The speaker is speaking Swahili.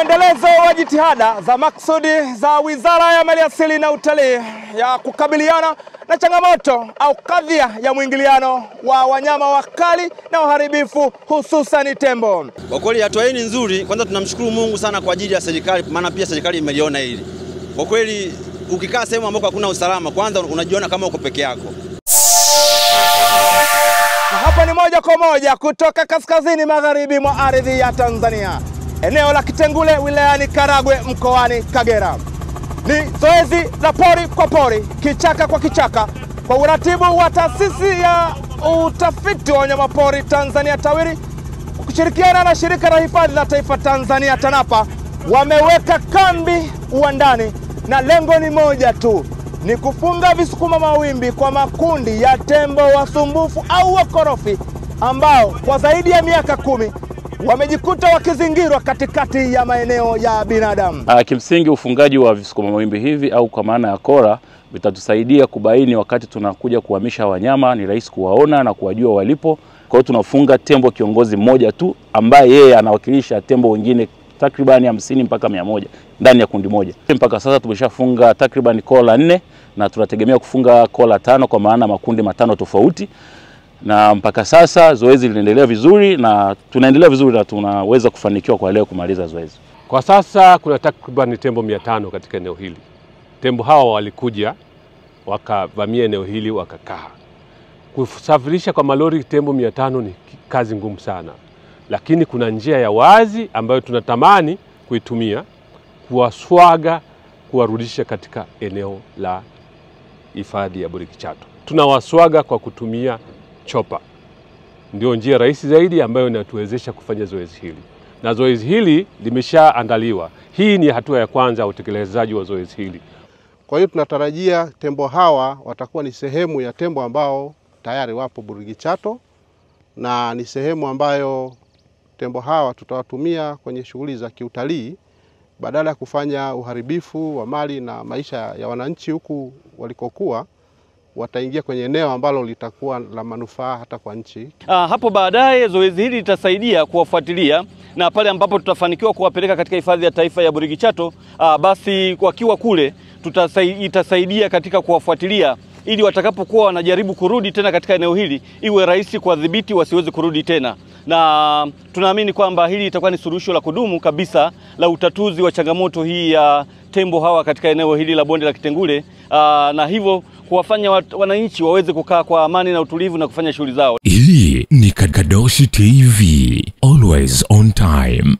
mwendelezo wa jitihada za maksudi za Wizara ya Maliasili na Utalii ya kukabiliana na changamoto au kadhia ya mwingiliano wa wanyama wakali na waharibifu hususan tembo. Kwa kweli hatua hii ni nzuri. Kwanza tunamshukuru Mungu sana kwa ajili ya serikali, maana pia serikali imeliona hili. Kwa kweli ukikaa sehemu ambako hakuna usalama, kwanza unajiona kama uko peke yako. Hapa ni moja kwa moja kutoka kaskazini magharibi mwa ardhi ya Tanzania, eneo la Kitengule wilayani Karagwe mkoani Kagera. Ni zoezi la pori kwa pori, kichaka kwa kichaka, kwa uratibu wa taasisi ya utafiti wa wanyamapori Tanzania TAWIRI kushirikiana na shirika la hifadhi la taifa Tanzania TANAPA. Wameweka kambi uwandani na lengo ni moja tu, ni kufunga visukuma mawimbi kwa makundi ya tembo wasumbufu au wakorofi ambao kwa zaidi ya miaka 10 wamejikuta wakizingirwa katikati ya maeneo ya binadamu. Kimsingi ufungaji wa visukuma mawimbi hivi au kwa maana ya kora vitatusaidia kubaini wakati tunakuja kuhamisha wanyama, ni rahisi kuwaona na kuwajua walipo. Kwa hiyo tunafunga tembo kiongozi mmoja tu ambaye yeye anawakilisha tembo wengine takribani 50 mpaka 100 ndani ya kundi moja. Mpaka sasa tumeshafunga takribani kola 4 na tunategemea kufunga kola 5 kwa maana makundi 5 tofauti. Na mpaka sasa zoezi linaendelea vizuri na tunaendelea vizuri na tunaweza kufanikiwa kwa leo kumaliza zoezi. Kwa sasa kuna takribani tembo 500 katika eneo hili. Tembo hawa walikuja wakavamia eneo hili wakakaa. Kusafirisha kwa malori tembo 500 ni kazi ngumu sana. Lakini kuna njia ya wazi ambayo tunatamani kuitumia kuwaswaga, kuwarudisha katika eneo la hifadhi ya Burigi Chato. Tunawaswaga kwa kutumia chopa. Ndio njia rahisi zaidi ambayo inatuwezesha kufanya zoezi hili. Na zoezi hili limeshaandaliwa. Hii ni hatua ya kwanza ya utekelezaji wa zoezi hili. Kwa hiyo tunatarajia tembo hawa watakuwa ni sehemu ya tembo ambao tayari wapo Burigi Chato, na ni sehemu ambayo tembo hawa tutawatumia kwenye shughuli za kiutalii badala ya kufanya uharibifu wa mali na maisha ya wananchi huku walikokuwa. Wataingia kwenye eneo ambalo litakuwa la manufaa hata kwa nchi. Hapo baadaye zoezi hili litasaidia kuwafuatilia, na pale ambapo tutafanikiwa kuwapeleka katika hifadhi ya taifa ya Burigi Chato, basi wakiwa kule itasaidia katika kuwafuatilia ili watakapokuwa wanajaribu kurudi tena katika eneo hili iwe rahisi kuwadhibiti wasiweze kurudi tena. Na tunaamini kwamba hili itakuwa ni suluhisho la kudumu kabisa la utatuzi wa changamoto hii ya tembo hawa katika eneo hili la bonde la Kitengule, na hivyo kuwafanya wananchi waweze kukaa kwa amani na utulivu na kufanya shughuli zao. Hii ni Kadoshi TV, always on time.